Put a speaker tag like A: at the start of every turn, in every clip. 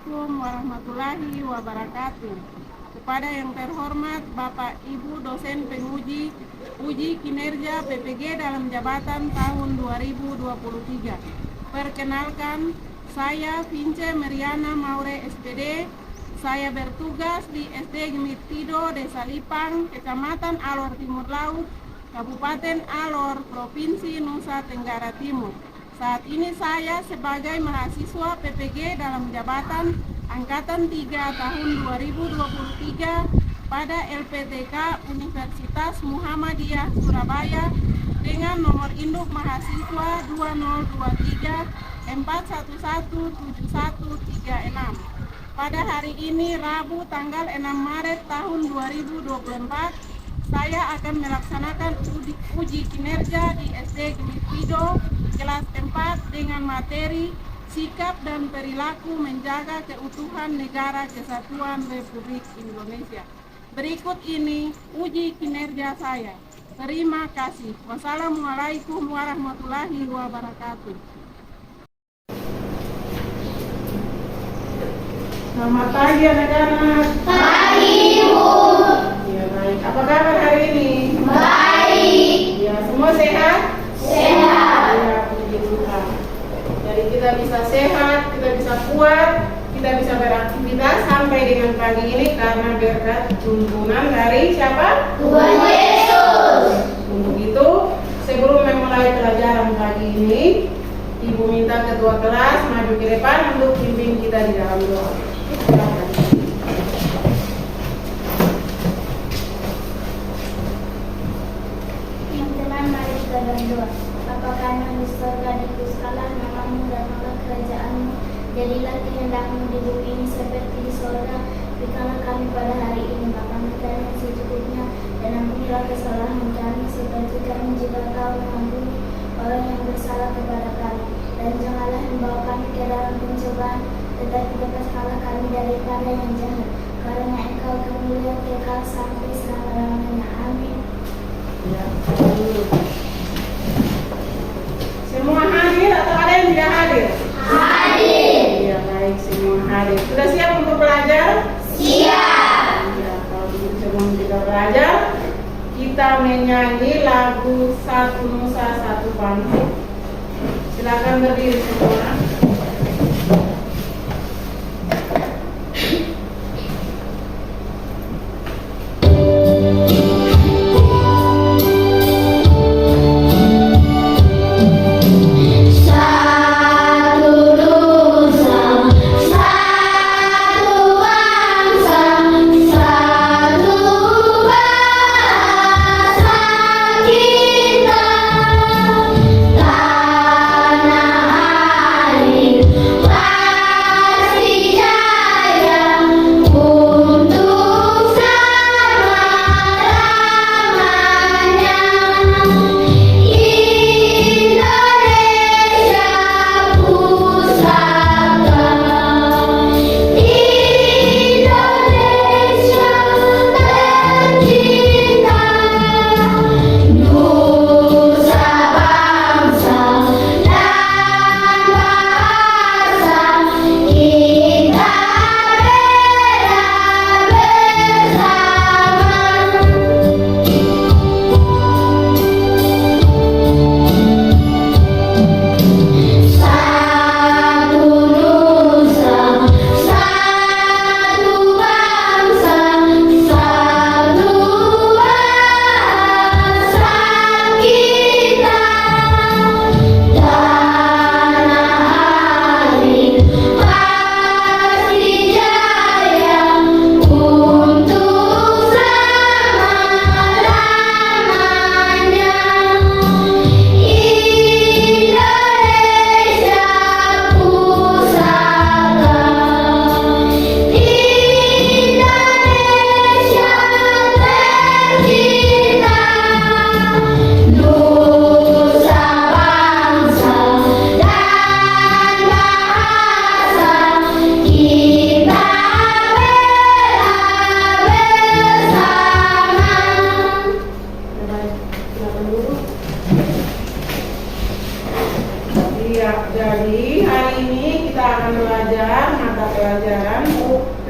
A: Assalamualaikum warahmatullahi wabarakatuh. Kepada yang terhormat Bapak Ibu dosen penguji uji kinerja PPG dalam jabatan tahun 2023. Perkenalkan, saya Vince Meriana Maure SPD. Saya bertugas di SD Gemitido, Desa Lipang, Kecamatan Alor Timur Laut, Kabupaten Alor, Provinsi Nusa Tenggara Timur. Saat ini saya sebagai mahasiswa PPG dalam jabatan Angkatan 3 tahun 2023 pada LPTK Universitas Muhammadiyah Surabaya dengan nomor induk mahasiswa 2023 4117136. Pada hari ini Rabu tanggal 6 Maret tahun 2024, saya akan melaksanakan uji kinerja di SD Gemitido kelas 4 dengan materi sikap dan perilaku menjaga keutuhan negara kesatuan Republik Indonesia. Berikut ini uji kinerja saya. Terima kasih. Wassalamualaikum warahmatullahi wabarakatuh. Selamat pagi anak-anak.
B: Pagi, Ibu.
A: Ya, baik. Apa kabar hari ini?
B: Baik.
A: Ya, semua sehat?
B: Sehat.
A: Ya, puji Tuhan. Jadi kita bisa sehat, kita bisa kuat, kita bisa beraktivitas sampai dengan pagi ini karena berkat tuntunan dari siapa?
B: Tuhan Yesus.
A: Untuk itu, sebelum memulai pelajaran pagi ini, Ibu minta ketua kelas maju ke depan untuk pimpin kita di dalam doa. Silakan.
B: Teman-teman, mari kita berdoa. Bapa kami yang di surga, dikuduskanlah namamu, datanglah kerajaanmu, jadilah kehendakmu di bumi ini seperti di surga. Berikanlah kami pada hari ini makan kami yang secukupnya, dan ampunilah kesalahan kami seperti kami juga tahu mengampuni orang yang bersalah kepada kami. Dan janganlah membawa kami ke dalam pencobaan, tetapi bebaskanlah kami daripada yang jahat. Karena Engkau kemuliaan kekal sampai selama-lamanya. Amin.
A: Ya, semua hadir atau ada yang tidak hadir?
B: Hadir.
A: Ya, baik, semua hadir. Sudah siap untuk belajar?
B: Siap.
A: Ya, kalau begitu sebelum kita belajar, kita menyanyi lagu Satu Nusa Satu Bangsa. Silakan berdiri semua.
B: Satu nusa, satu bangsa, satu bahasa kita, tanah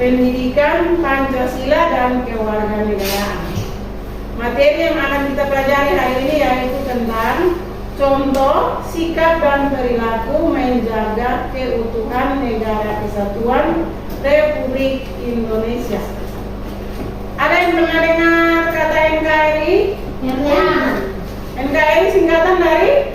A: pendidikan Pancasila dan kewarganegaraan. Materi yang akan kita pelajari hari ini yaitu tentang contoh sikap dan perilaku menjaga keutuhan Negara Kesatuan Republik Indonesia. Ada yang pernah dengar kata NKRI?
B: Ya.
A: NKRI singkatan dari?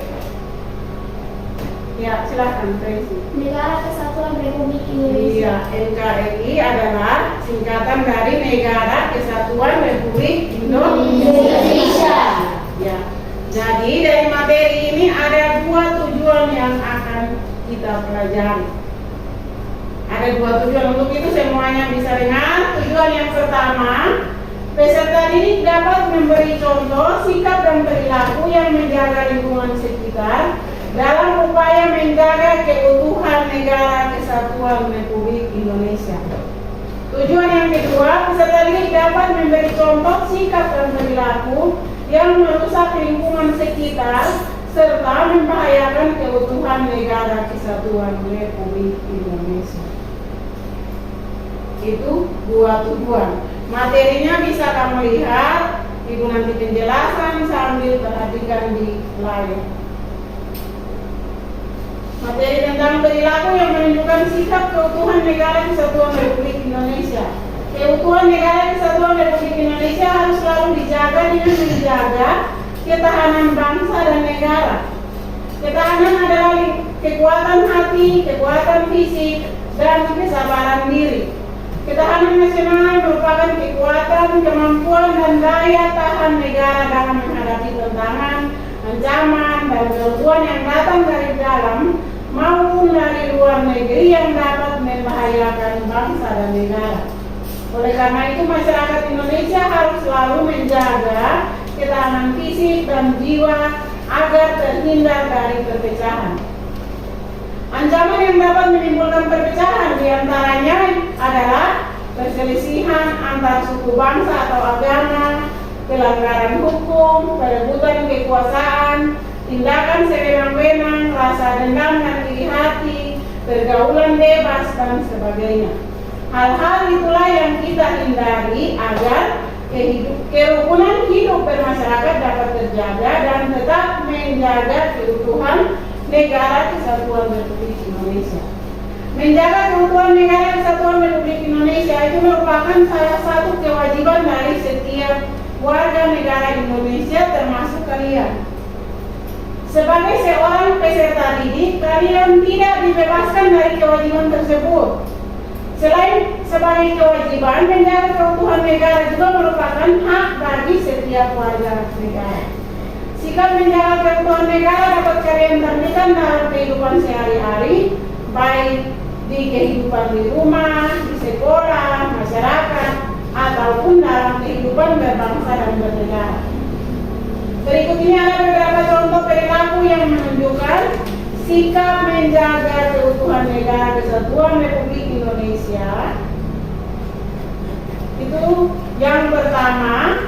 A: Ya, silahkan Tracy.
B: Negara Kesatuan Republik Indonesia.
A: Iya, NKRI adalah singkatan dari Negara Kesatuan Republik Indonesia. Ya. Jadi dari materi ini ada dua tujuan yang akan kita pelajari. Ada dua tujuan, untuk itu semuanya bisa dengar. Tujuan yang pertama, peserta didik dapat memberi contoh sikap dan perilaku yang menjaga lingkungan sekitar dalam upaya menjaga keutuhan Negara Kesatuan Republik Indonesia. Tujuan yang kedua, peserta didik dapat memberi contoh sikap dan perilaku yang merusak lingkungan sekitar serta membahayakan keutuhan Negara Kesatuan Republik Indonesia. Itu dua tujuan. Materinya bisa kamu lihat, ibu nanti penjelasan sambil perhatikan di layar. Materi tentang perilaku yang menunjukkan sikap keutuhan Negara Kesatuan Republik Indonesia. Keutuhan Negara Kesatuan Republik Indonesia harus selalu dijaga dengan menjaga ketahanan bangsa dan negara. Ketahanan adalah kekuatan hati, kekuatan fisik, dan kesabaran diri. Ketahanan nasional merupakan kekuatan, kemampuan, dan daya tahan negara dalam menghadapi tantangan, ancaman, dan gangguan yang datang dari dalam maupun dari luar negeri yang dapat membahayakan bangsa dan negara. Oleh karena itu, masyarakat Indonesia harus selalu menjaga ketahanan fisik dan jiwa agar terhindar dari perpecahan. Ancaman yang dapat menimbulkan perpecahan diantaranya adalah perselisihan antar suku bangsa atau agama, pelanggaran hukum, perebutan kekuasaan, tindakan sewenang-wenang, rasa dendam dan iri hati, pergaulan bebas, dan sebagainya. Hal-hal itulah yang kita hindari agar kerukunan hidup bermasyarakat dapat terjaga dan tetap menjaga keutuhan Negara Kesatuan Republik Indonesia. Menjaga keutuhan Negara Kesatuan Republik Indonesia itu merupakan salah satu kewajiban dari setiap warga negara Indonesia termasuk kalian. Sebagai seorang peserta didik, kalian tidak dibebaskan dari kewajiban tersebut. Selain sebagai kewajiban, menjaga keutuhan negara juga merupakan hak bagi setiap warga negara. Sikap menjaga keutuhan negara dapat kalian terapkan dalam kehidupan sehari-hari, baik di kehidupan di rumah, di sekolah, masyarakat, ataupun dalam kehidupan berbangsa dan bernegara. Berikut ini ada beberapa contoh perilaku yang menunjukkan sikap menjaga keutuhan Negara Kesatuan Republik Indonesia. Itu yang pertama,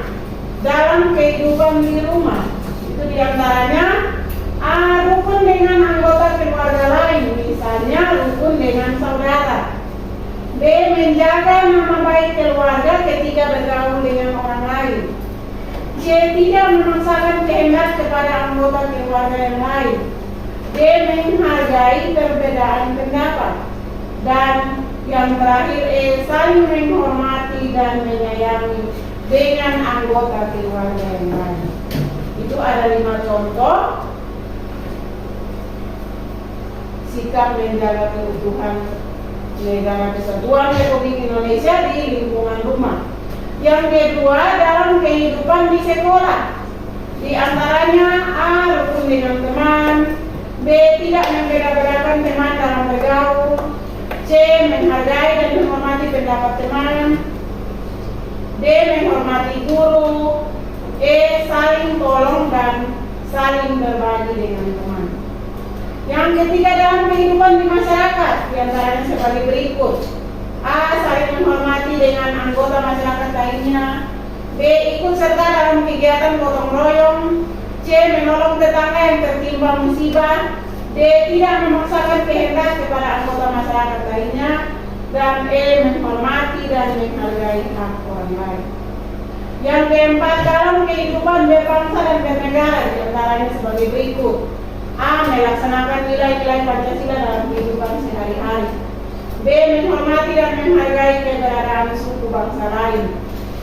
A: dalam kehidupan di rumah. Itu diantaranya rukun dengan anggota keluarga lain, misalnya rukun dengan saudara. B. Menjaga nama baik keluarga ketika bergaul dengan orang lain. C. Tidak memaksakan kehendak kepada anggota keluarga yang lain. D. Menghargai perbedaan pendapat. Dan yang terakhir E. Saling menghormati dan menyayangi dengan anggota keluarga yang lain. Itu ada 5 contoh sikap menjaga keutuhan Negara Kesatuan Republik Indonesia di lingkungan rumah. Yang kedua, dalam kehidupan di sekolah. Di antaranya A. Rukun dengan teman. B. Tidak membeda-bedakan teman dalam bergaul. C. Menghargai dan menghormati pendapat teman. D. Menghormati guru. E. Saling tolong dan saling berbagi dengan teman. Yang ketiga, dalam kehidupan di masyarakat, diantaranya sebagai berikut. A. Saling menghormati dengan anggota masyarakat lainnya. B. Ikut serta dalam kegiatan gotong royong. C. Menolong tetangga yang tertimpa musibah. D. Tidak memaksakan kehendak kepada anggota masyarakat lainnya. Dan menghormati dan menghargai hak orang lain. Yang keempat, dalam kehidupan berbangsa dan bernegara diantaranya sebagai berikut. A. Melaksanakan nilai-nilai Pancasila dalam kehidupan sehari-hari. B. Menghormati dan menghargai keberadaan suku bangsa lain.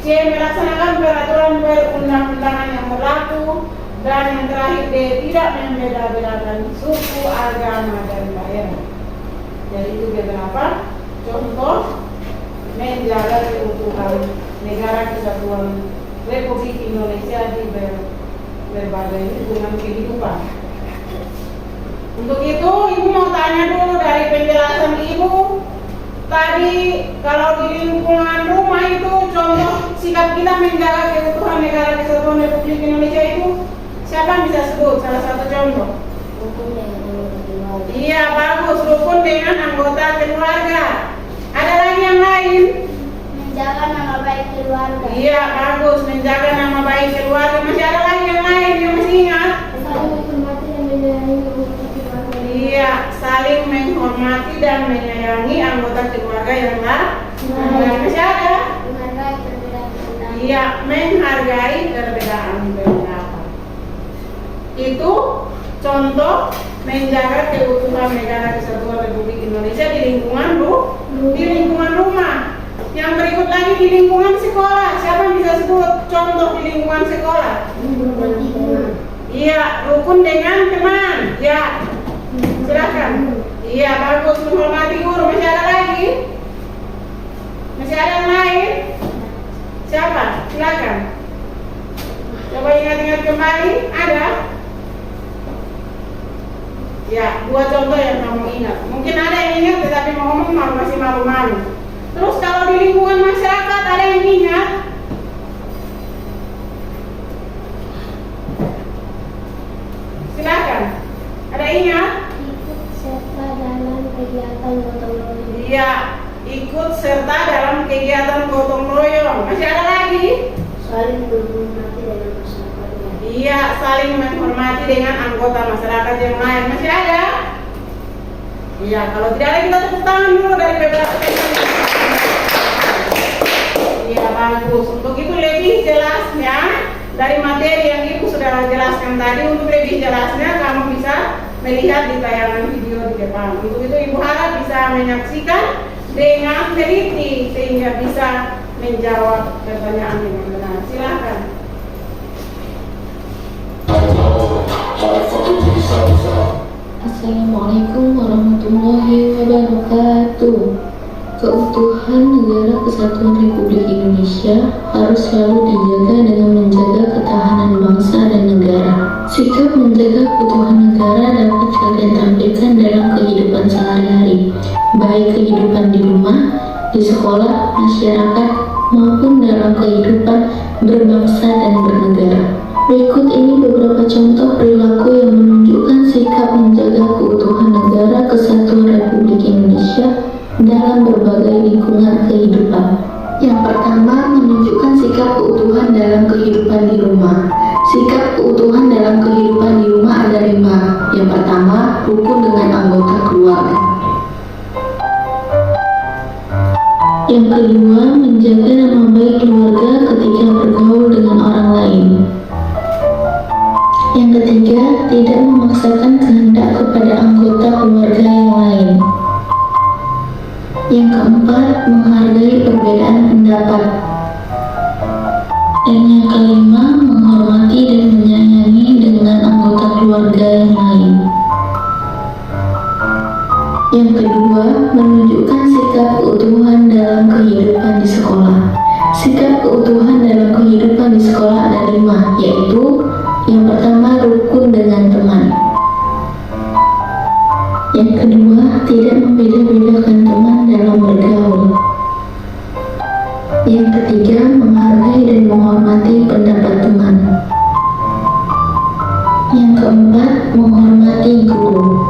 A: C. Melaksanakan peraturan perundang-undangan yang berlaku. Dan yang terakhir D. Tidak membeda-bedakan suku, agama, dan daerah. Jadi itu beberapa contoh menjaga keutuhan negara kesatuan Republik Indonesia di berbagai lingkungan kehidupan. Untuk itu, Ibu mau tanya dulu dari penjelasan Ibu. Tadi kalau di lingkungan rumah itu contoh sikap kita menjaga keutuhan negara kesatuan Republik Indonesia itu siapa yang bisa sebut salah satu contoh?
B: Rukun dengan anggota keluarga.
A: Iya, bagus, rukun dengan anggota keluarga. Ada lagi yang lain?
B: Menjaga nama baik keluarga.
A: Iya, bagus, menjaga nama baik keluarga. Masih ada lagi yang lain yang masih ingat?
B: Saling menghormati dan menyayangi anggota keluarga.
A: Iya, saling menghormati dan menyayangi anggota keluarga yang lain. Masih ada?
B: Menghargai perbedaan pendapat.
A: Iya, menghargai perbedaan pendapat. Itu contoh menjaga keutuhan negara kesatuan Republik Indonesia di lingkungan rumah. Yang berikut lagi di lingkungan sekolah. Siapa yang bisa sebut contoh di lingkungan sekolah? Iya, rukun dengan teman. Ya, silakan. Iya, bagus, menghormati guru. Masih ada lagi? Masih ada yang lain? Siapa? Silakan. Coba ingat-ingat kembali. Ada? Ya, 2 contoh yang kamu ingat. Mungkin ada yang ingat tetapi mau ngomong masih malu-malu. Terus kalau di lingkungan masyarakat ada yang ingat? Silakan. Ada ingat?
B: Ikut serta dalam kegiatan gotong royong.
A: Iya, ikut serta dalam kegiatan gotong royong. Masih ada lagi?
B: Saling menghormati dengan masyarakatnya.
A: Iya, saling menghormati dengan anggota masyarakat yang lain. Masih ada? Iya, kalau tidak ada kita tepuk tangan dulu dari beberapa teman. Iya, bagus. Untuk itu lebih jelasnya dari materi yang Ibu sudah jelaskan tadi, untuk lebih jelasnya kamu bisa melihat di tayangan video di depan. Untuk itu Ibu harap bisa menyaksikan dengan teliti sehingga bisa menjawab pertanyaan dengan benar. Silakan.
C: Assalamualaikum warahmatullahi wabarakatuh. Keutuhan negara kesatuan Republik Indonesia harus selalu dijaga dengan menjaga ketahanan bangsa dan negara. Sikap menjaga keutuhan negara dapat kalian tampilkan dalam kehidupan sehari-hari, baik kehidupan di rumah, di sekolah, masyarakat, maupun dalam kehidupan berbangsa dan bernegara. Berikut ini beberapa contoh perilaku yang menunjukkan sikap menjaga keutuhan negara kesatuan Republik Indonesia dalam berbagai lingkungan kehidupan. Yang pertama, menunjukkan sikap keutuhan dalam kehidupan di rumah. Sikap keutuhan dalam kehidupan di rumah ada 5. Yang pertama, rukun dengan anggota keluarga. Yang kedua, menjaga nama baik keluarga ketika bergaul dengan orang lain. Yang ketiga, tidak memaksakan kehendak kepada anggota keluarga yang lain. Yang keempat, menghargai perbedaan pendapat. Dan yang kelima, menghormati dan menyayangi dengan anggota keluarga yang lain. Yang kedua, menunjukkan sikap keutuhan dalam kehidupan di sekolah. Sikap keutuhan dalam kehidupan di sekolah ada 5, yaitu yang pertama, rukun dengan teman. Yang kedua, tidak membeda-bedakan teman dalam bergaul. Yang ketiga, menghargai dan menghormati pendapat teman. Yang keempat, menghormati guru.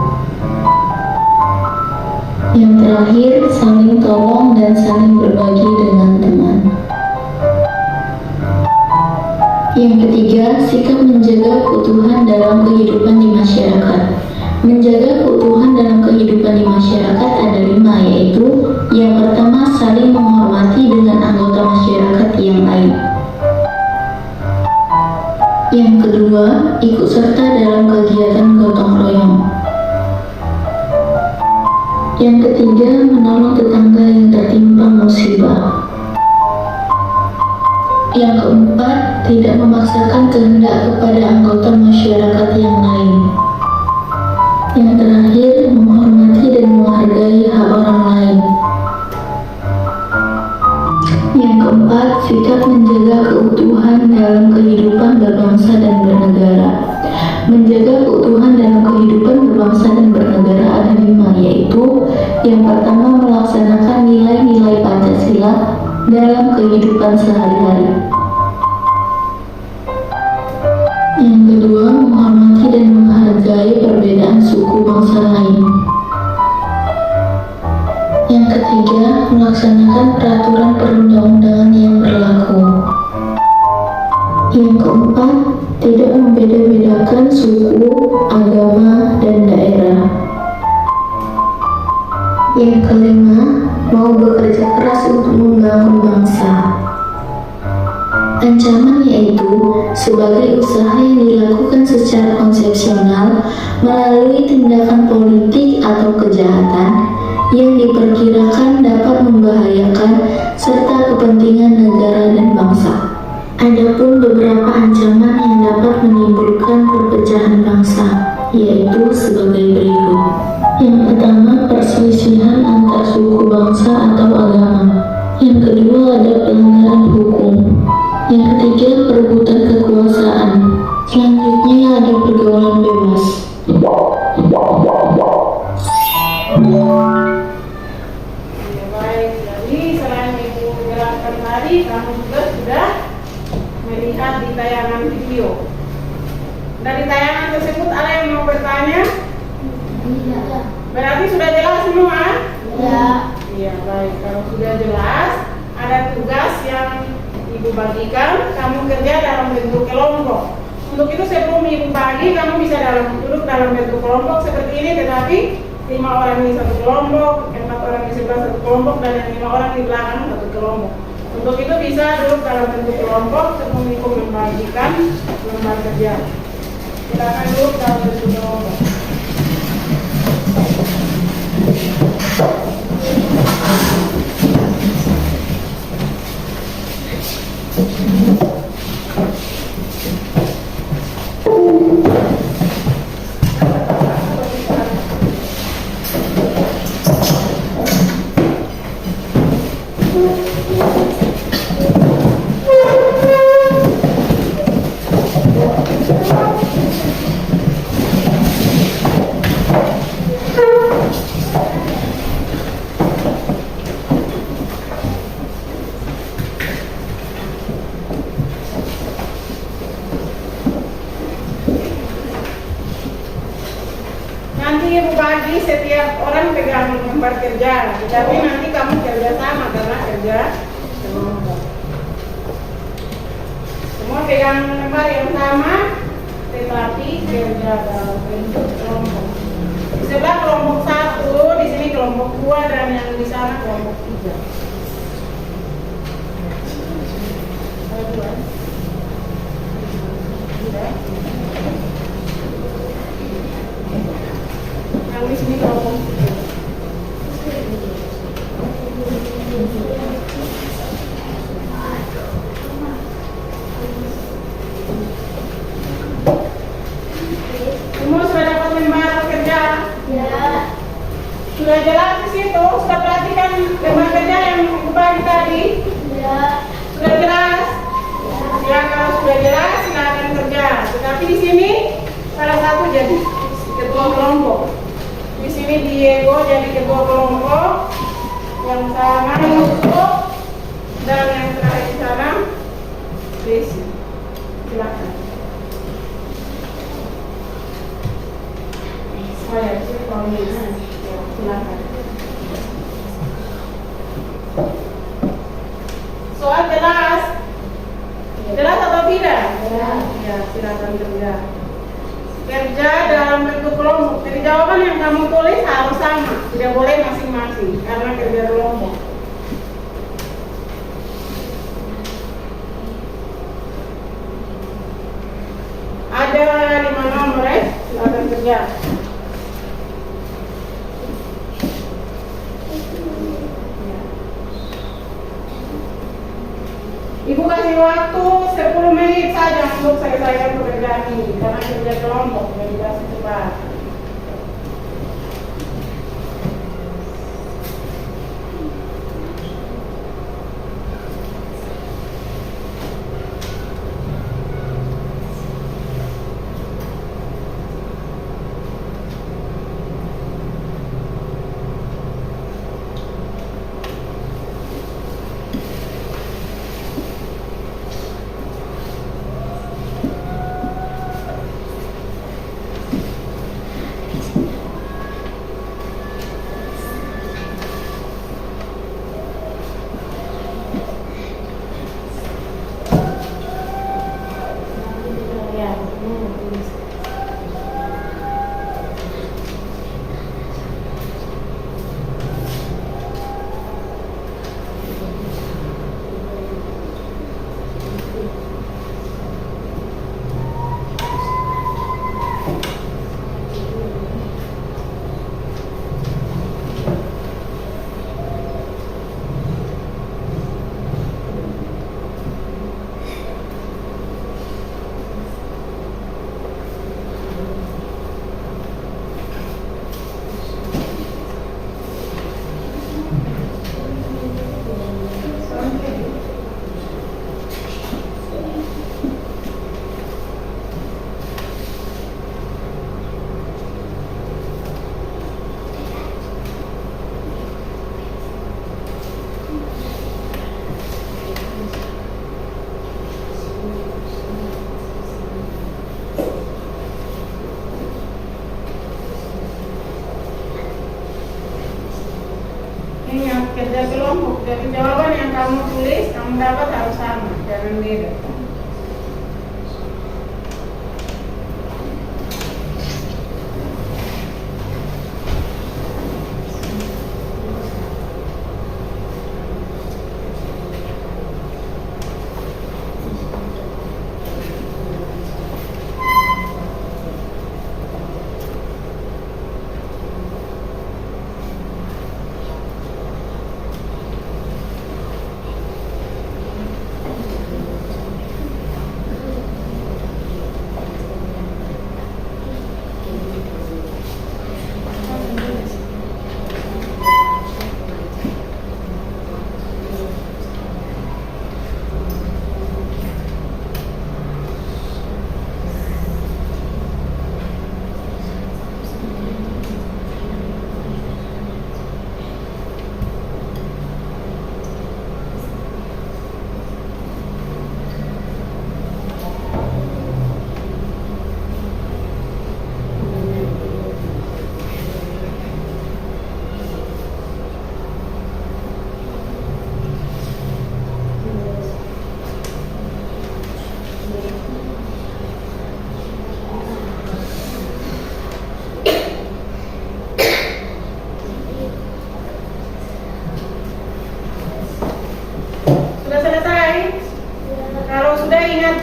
C: Yang terakhir, saling tolong dan saling berbagi dengan teman. Yang ketiga, sikap menjaga keutuhan dalam kehidupan di masyarakat. Menjaga keutuhan dalam kehidupan di masyarakat ada 5, yaitu Yang pertama, saling menghormati dengan anggota masyarakat yang lain. Yang kedua, ikut serta dalam kegiatan gotong royong. Yang ketiga, menolong tetangga yang tertimpa musibah. Yang keempat, tidak memaksakan kehendak kepada anggota masyarakat yang lain. Yang terakhir, menghormati dan menghargai hak orang lain. Yang keempat, sikap menjaga keutuhan dalam kehidupan berbangsa dan bernegara. Menjaga keutuhan dalam kehidupan berbangsa dan bernegara ada 5, yaitu yang pertama, melaksanakan nilai-nilai Pancasila dalam kehidupan sehari-hari. Yang kedua, menghormati dan menghargai perbedaan suku bangsa lain. Yang ketiga, melaksanakan peraturan perundang-undangan yang berlaku. Yang keempat, tidak membeda-bedakan suku, agama, dan daerah. Yang kelima, mau bekerja keras untuk membangun bangsa. Ancaman yaitu sebagai usaha yang dilakukan secara konsepsional melalui tindakan politik atau kejahatan yang diperkirakan dapat membahayakan serta kepentingan negara dan bangsa. Adapun beberapa ancaman yang dapat menimbulkan perpecahan bangsa, yaitu sebagai berikut. Yang pertama, perselisihan antar suku bangsa atau agama. Yang kedua, ada pelanggaran hukum. Yang ketiga, perebutan kekuasaan. Selanjutnya ada pergaulan bebas.
A: Ya, baik, jadi selain Ibu jelaskan tadi, kamu juga sudah melihat di tayangan video. Dari tayangan tersebut ada yang mau bertanya?
B: Tidak.
A: Berarti sudah jelas semua?
B: Ya.
A: Iya, baik. Kalau sudah jelas, ada tugas yang Ibu bagikan, kamu kerja dalam bentuk kelompok. Untuk itu sebelum Ibu bagi, kamu bisa duduk dalam bentuk kelompok seperti ini, tetapi 5 orang di satu kelompok, 4 orang di sebelah satu kelompok, dan yang 5 orang di belakang satu kelompok. Untuk itu bisa duduk dalam bentuk kelompok sebelum Ibu membagikan lembar kerja. Silakan duduk dalam bentuk kelompok. Nanti Ibu bagi setiap orang pegang lembar kerja, tapi nanti kamu kerja sama karena kerja kelompok. Semua pegang lembar yang sama, tetapi kerja dalam bentuk kelompok. Di sebelah kelompok 1, di sini kelompok 2, dan yang di sana kelompok 3. Yang di sini kelompok 3. Semua sudah dapat lembar kerja?
B: Ya.
A: Sudah jelas di situ? Sudah perhatikan lembar kerja yang Ibu bagi tadi?
B: Ya.
A: Sudah jelas? Ya, kalau sudah jelas silakan kerja. Tetapi di sini salah satu jadi ketua kelompok. Di sini Diego jadi ketua kelompok, yang sana Yusuf, dan yang terakhir di sana Desi. Silakan. Oh ya, silakan. Soal jelas? Jelas atau tidak? Ya, silakan kerja. Kerja dalam bentuk kelompok. Jadi jawaban yang kamu tulis harus sama, tidak boleh masing-masing karena kerja kelompok. Ada 5 nomor ya, silakan kerja. Ibu kasih waktu 10 menit saja untuk selesaikan pekerjaan ini karena kerja kelompok, jadi kasih cepat. Ingat, kerja kelompok, jadi jawaban yang kamu tulis, kamu dapat harus sama, jangan beda.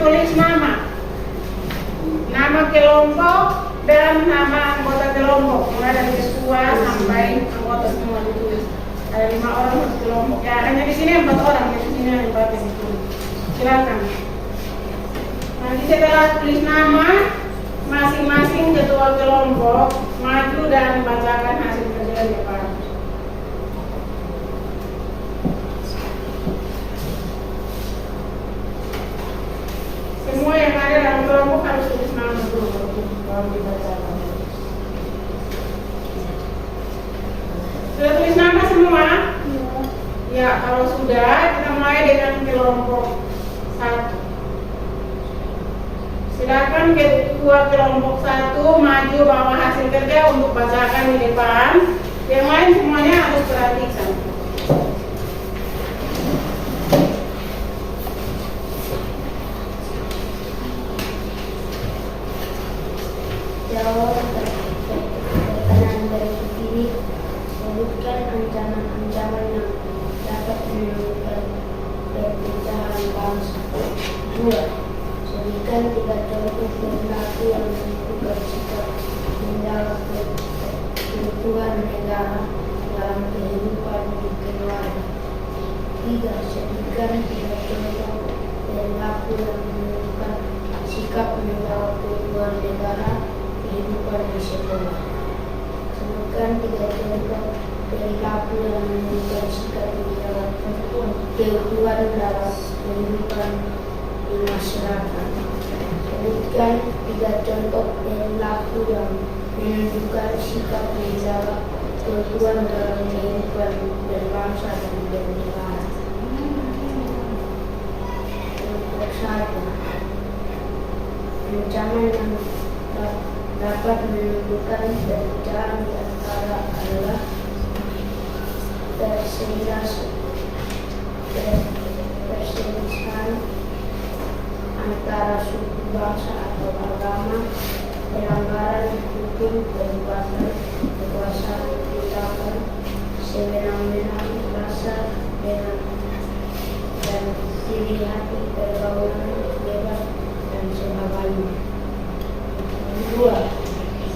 A: Tulis nama kelompok dan nama anggota kelompok, mulai dari ketua sampai anggota semua ditulis. Ada 5 orang satu kelompok. Ya, hanya di sini 4 orang, di sini 4 yang ditulis. Silakan. Nanti setelah tulis nama masing-masing ketua kelompok, maju dan bacakan hasil kerja di depan. Semua yang ada dalam kelompok harus tulis nama dulu baru dibacakan. Sudah tulis nama semua? Ya, kalau sudah kita mulai dengan kelompok 1. Silakan ketua kelompok 1 maju bawa hasil kerja untuk bacakan di depan. Yang lain semuanya harus perhatikan.
B: jawab berkenan berpikir, sebutkan ancaman-ancaman yang dapat menimbulkan perpecahan bangsa. 2. Sebutkan 3 contoh perilaku yang menunjukkan sikap menjaga keutuhan negara dalam kehidupan di keluarga. 3. Sebutkan 3 contoh perilaku yang menunjukkan sikap menjaga keutuhan negara kehidupan di sekolah. Sebutkan 3 contoh perilaku yang menunjukkan sikap menjaga keutuhan dalam kehidupan di masyarakat. Sebutkan 3 contoh perilaku yang menunjukkan sikap menjaga keutuhan dalam kehidupan berbangsa dan bernegara. Untuk 1. Ancaman yang dapat menimbulkan perpecahan di antara adalah perselisihan antara suku, bangsa atau agama, pelanggaran hukum, kekuasaan tindakan sewenang-wenang, rasa dan iri hati, pergaulan bebas dan sebagainya. 2.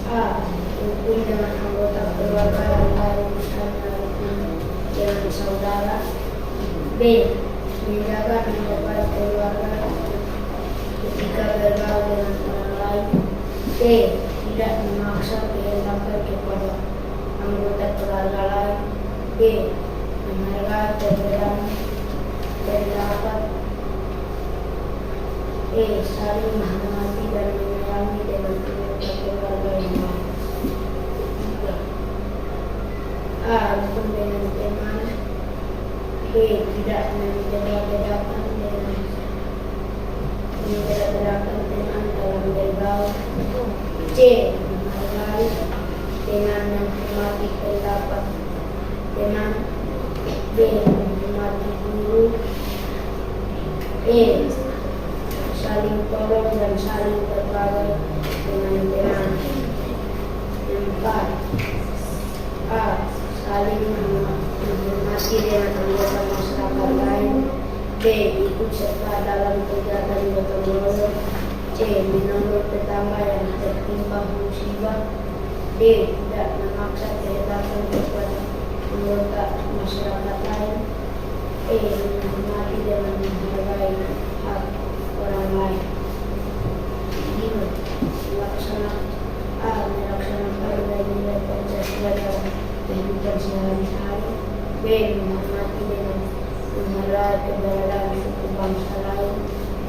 B: A. Hukum dengan anggota keluarga yang lain, misalnya hukum dengan saudara. B. Menjaga nama baik keluarga ketika bergaul dengan orang lain. C. Tidak memaksa kehendak kepada anggota keluarga lain. D. Menghargai perbedaan pendapat. E. Saling menghormati dan menyayangi dengan anggota keluarga yang lain. 3. A. Rukun dengan teman. B. Tidak membeda-bedakan teman dalam bergaul. C. Menghargai dengan menghormati pendapat teman. B. Menghormati guru. E. Saling tolong dan saling berbagi dengan teman. 4. A. Saling menghormati dengan anggota masyarakat lain. B. Ikut serta dalam kegiatan gotong royong. C. Menolong tetangga yang tertimpa musibah. D. Tidak memaksa kehendak kepada anggota masyarakat lain. E. Menghormati dan menghargai hak orang lain. 5. Melaksanakan nilai Pancasila dalam kehidupan sehari-hari. B. Menghormati dengan menghargai keberadaan suku bangsa lain.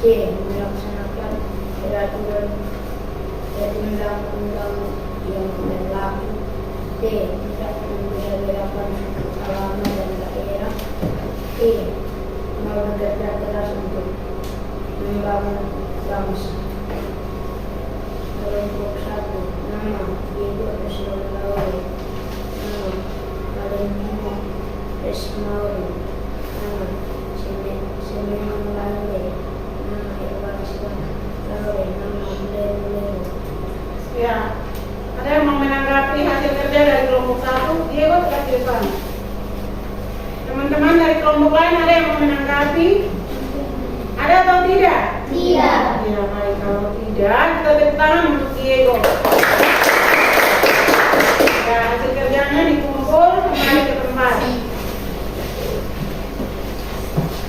B: C. Melaksanakan peraturan perundang-undang yang berlaku. D. Tidak membeda-bedakan suku, agama dan daerah. E. Mau bekerja keras untuk membangun bangsa. Kelompok 1. Nama Diego Esmauri. Nama Valentino Esmauri. Nama Semen Lande. Nama Evangeline Laure. Nama Leo.
A: Ya, ada yang mau menanggapi hasil kerja dari kelompok 1? Diego, kasih depan. Teman-teman dari kelompok lain ada yang mau menanggapi? Ada atau tidak?
B: Tidak.
A: Ya, baik. Kalau tidak, kita tepuk tangan untuk Diego. Ya, hasil kerjanya dikumpul kembali ke tempat.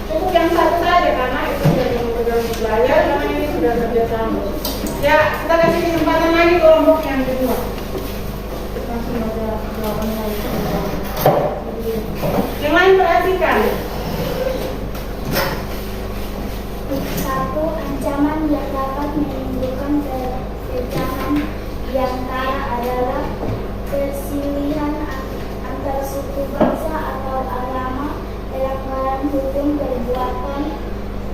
A: Cukup yang satu saja karena itu sudah memegang belajar, karena ini sudah kerjasama. Ya, kita kasih kesempatan lagi kelompok yang kedua. Langsung ada jawabannya. Yang lain perhatikan.
B: 1. Ancaman yang dapat menimbulkan perpecahan di antara adalah perselisihan antar suku, bangsa atau agama, pelanggaran hukum, perbuatan,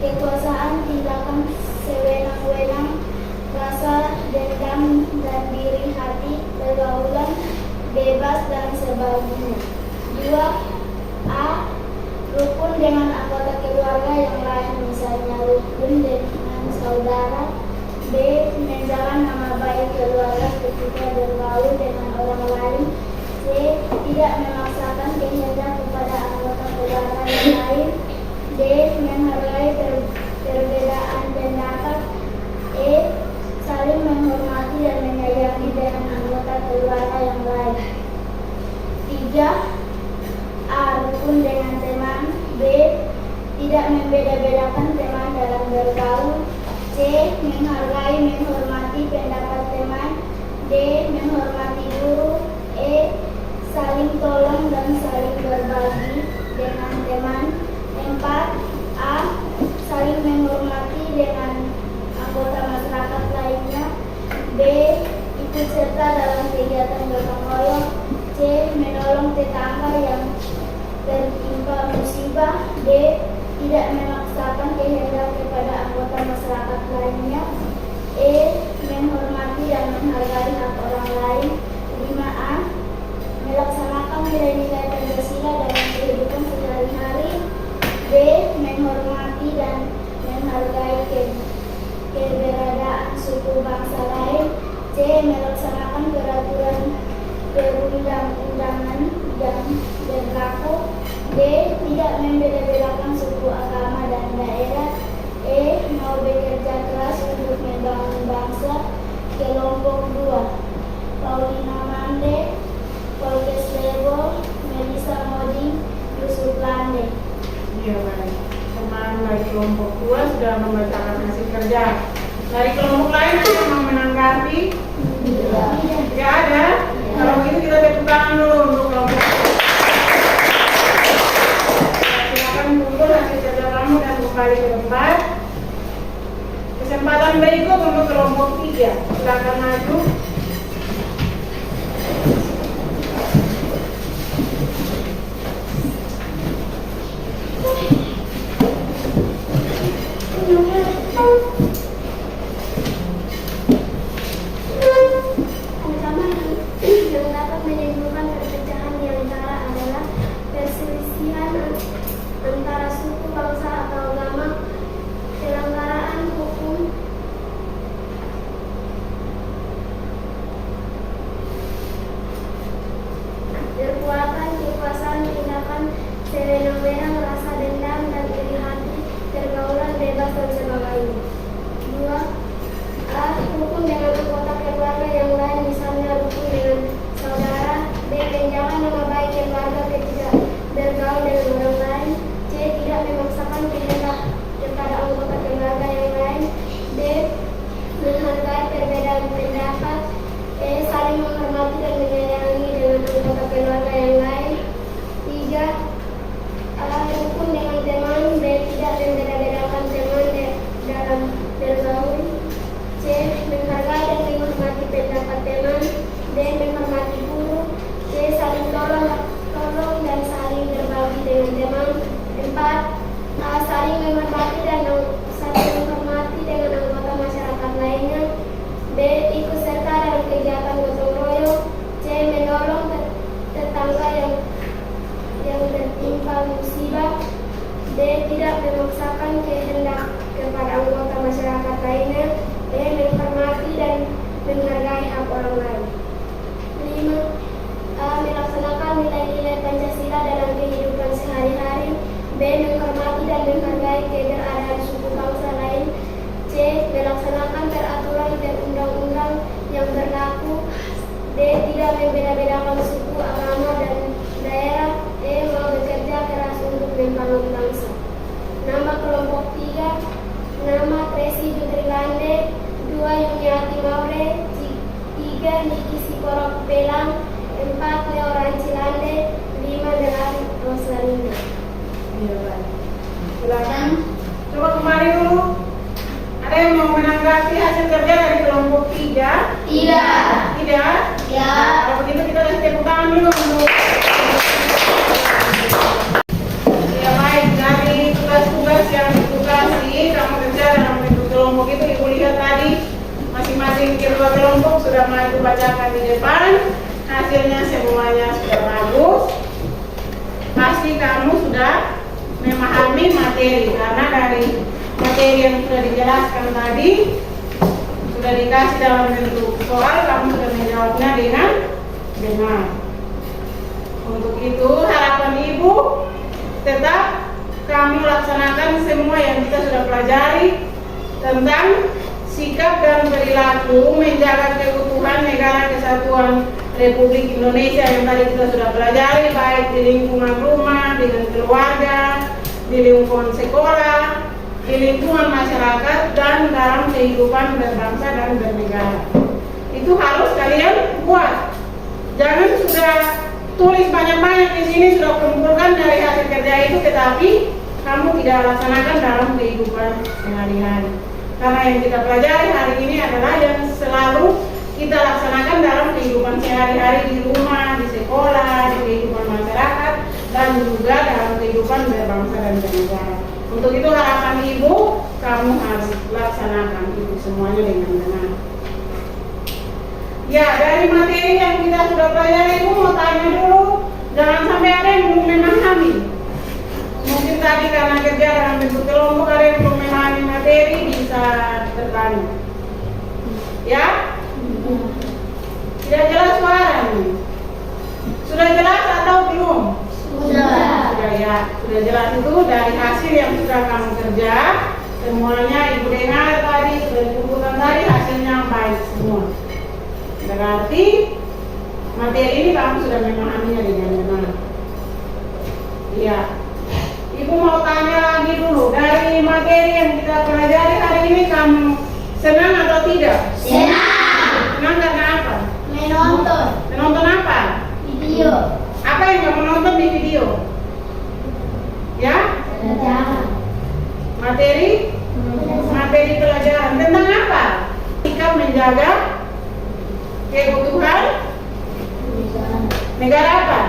B: kekuasaan, tindakan sewenang-wenang, rasa dendam dan iri hati, pergaulan bebas dan sebagainya. 2. A. Rukun dengan anggota keluarga yang lain, misalnya rukun dengan saudara. B. menjaga nama baik keluarga ketika bergaul dengan orang lain. C. Tidak memaksakan kehendak kepada anggota keluarga yang lain. D. Menghargai perbedaan pendapat. E. Saling menghormati dan menyayangi dengan anggota keluarga yang lain. 3. A. Rukun dengan teman. B. Tidak membeda-bedakan teman dalam bergaul. C. Menghargai, menghormati pendapat teman. D. Menghormati guru. E. Saling tolong dan saling berbagi dengan teman. 4. A. Saling menghormati dengan anggota masyarakat lainnya. B. Ikut serta dalam kegiatan gotong royong. C. Menolong tetangga yang tertimpa musibah. D. Tidak memaksakan kehendak kepada anggota masyarakat lainnya. E. Menghormati dan menghargai hak orang lain. 5A. Melaksanakan nilai-nilai Pancasila dalam kehidupan sehari-hari. B. Menghormati dan menghargai keberadaan suku bangsa lain. C. Melaksanakan peraturan perundang-undangan yang berlaku. D. Tidak membeda-bedakan suku, agama, dan daerah. E. Mau bekerja keras untuk membangun bangsa. Kelompok 2. Paulina Mande, Polkes Lebo, Melissa Moding, Yusuf Lande.
A: Iya, baik. Teman dari kelompok 2 sudah membacakan hasil kerja. Dari kelompok lain ada yang mau menanggapi? Tidak ada? Kalau begitu kita tepuk tangan dulu untuk kelompok. Silakan kumpul hasil kerja kamu dan kembali ke tempat. Kesempatan berikut untuk kelompok 3. Silakan maju.
B: Ancaman yang dapat menimbulkan perpecahan di antara adalah perselisihan antara suku, bangsa, atau agama, pelanggaran hukum, perbuatan, kekuasaan, tindakan sewenang-wenang, rasa dendam dan iri hati, pergaulan bebas dan sebagainya. 2. A. Rukun dengan anggota keluarga yang lain, misalnya rukun dengan saudara. B. Menjaga nama baik keluarga ketika bergaul dengan orang lain. C. Tidak memaksakan kehendak kepada anggota keluarga yang lain. D. Menghargai perbedaan pendapat. E. Saling menghormati dan menyayangi dengan anggota keluarga yang lain. 3. A. Rukun dengan teman. B. Tidak membeda-bedakan teman dalam bergaul. C. Menghargai dan menghormati pendapat teman. D. Menghormati guru. C. Saling tolong dan saling berbagi dengan teman. 4. A. Saling menghormati dengan anggota masyarakat lainnya. B. Ikut serta dalam kegiatan gotong royong. C. Menolong tetangga yang tertimpa musibah. D. Tidak memaksakan kehendak kepada anggota masyarakat lainnya. E. Menghormati dan menghargai hak orang lain. 5. A. Melaksanakan nilai-nilai Pancasila dalam kehidupan sehari-hari. B. Menghormati dan menghargai keberadaan suku bangsa lain. C. Melaksanakan peraturan perundang-undang yang berlaku. D. Tidak membeda-bedakan suku, agama, dan daerah. E. Mau bekerja keras untuk membangun bangsa. Nama kelompok 3. Nama Tracy Putri Lande. 2. Yuniati Maure. 3. Niki Siporok Pelang. 4. Leo Ranci Lande. 5. Delari Rosalinda.
A: Iya, baik. Silakan. Coba kembali dulu. Ada yang mau menanggapi hasil kerja dari kelompok 3?
B: Tidak.
A: Tidak?
B: Ya.
A: Kalau begitu kita kasih tepuk tangan dulu untuk. Ya, baik. Dari tugas-tugas yang ditugasi kamu kerja dalam bentuk kelompok itu, Ibu lihat tadi masing-masing kedua kelompok sudah maju bacakan di depan. Hasilnya semuanya sudah bagus. Pasti kamu sudah memahami materi, karena dari materi yang sudah dijelaskan tadi sudah dikasih dalam bentuk soal, kamu sudah menjawabnya dengan benar. Untuk itu harapan Ibu tetap kamu laksanakan semua yang kita sudah pelajari tentang sikap dan perilaku menjaga keutuhan negara kesatuan Republik Indonesia yang tadi kita sudah pelajari, baik di lingkungan rumah, dengan keluarga, di lingkungan sekolah, di lingkungan masyarakat, dan dalam kehidupan berbangsa dan bernegara. Itu harus kalian buat. Jangan sudah tulis banyak-banyak di sini, sudah kumpulkan dari hasil kerja itu, tetapi kamu tidak laksanakan dalam kehidupan sehari-hari. Karena yang kita pelajari hari ini adalah yang selalu kita laksanakan dalam kehidupan sehari-hari di rumah, di sekolah, di kehidupan masyarakat, dan juga dalam kehidupan berbangsa dan bernegara. Untuk itu harapan Ibu, kamu harus laksanakan itu semuanya dengan benar. Ya, dari materi yang kita sudah pelajari, Ibu mau tanya dulu, jangan sampai ada yang belum memahami. Mungkin tadi karena kerja dalam bentuk kelompok ada yang belum memahami materi, bisa bertanya. Ya? Tidak jelas suara nih? Sudah jelas atau belum? Sudah ya, sudah jelas. Itu dari hasil yang sudah kamu kerja, semuanya Ibu dengar tadi, sudah dikumpulkan tadi, hasilnya baik semua. Berarti materi ini kamu sudah memahaminya dengan benar. Iya. Ibu mau tanya lagi dulu, dari materi yang kita pelajari hari ini kamu senang atau tidak?
B: Senang.
A: Senang karena apa?
B: Menonton
A: Menonton apa?
B: video.
A: Apa yang kamu nonton di video? Ya?
B: Pelajaran.
A: Materi pelajaran tentang apa? Sikap menjaga keutuhan negara apa?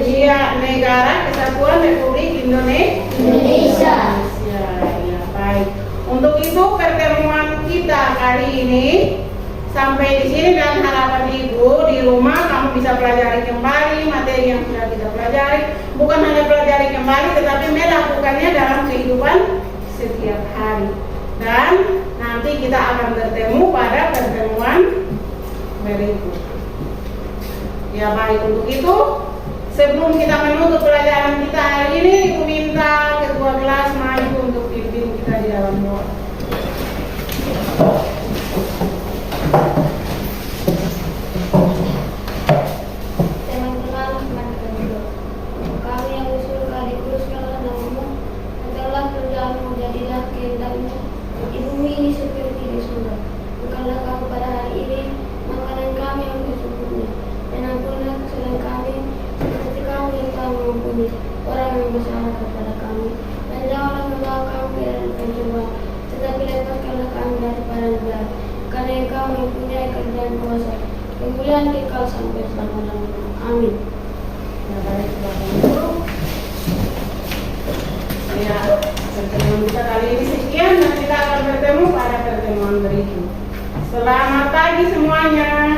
A: Iya, negara kesatuan Republik Indonesia. Ya, baik. Untuk itu pertemuan kita kali ini sampai di sini, dan harapan Ibu di rumah kamu bisa pelajari kembali materi yang sudah kita pelajari. Bukan hanya pelajari kembali, tetapi melakukannya dalam kehidupan setiap hari. Dan nanti kita akan bertemu pada pertemuan berikut. Ya, baik. Untuk itu, sebelum kita menutup pelajaran kita hari ini, Ibu minta ketua kelas maju untuk pimpin kita di dalam doa.
B: Kami yang di surga, dikuduskanlah namamu, engkaulah kerjaanmu, jadilah kehendakmu di bumi ini seperti di surga. Berikanlah kami pada hari ini makanan kami yang secukupnya, dan ampunilah kesalahan kami seperti kami yang telah mengampuni orang yang bersalah kepada kami. Dan janganlah membawa kami ke dalam pencobaan, tetapi lepaskanlah kami daripada jahat. Karena Engkau mempunyai kerjaan kuasa, kemuliaan kekal sampai selama-lamanya. Amin.
A: Ya, baik, Bapak Ibu. Ya, pertemuan kita kali ini sekian, dan kita akan bertemu pada pertemuan berikut. Selamat pagi semuanya.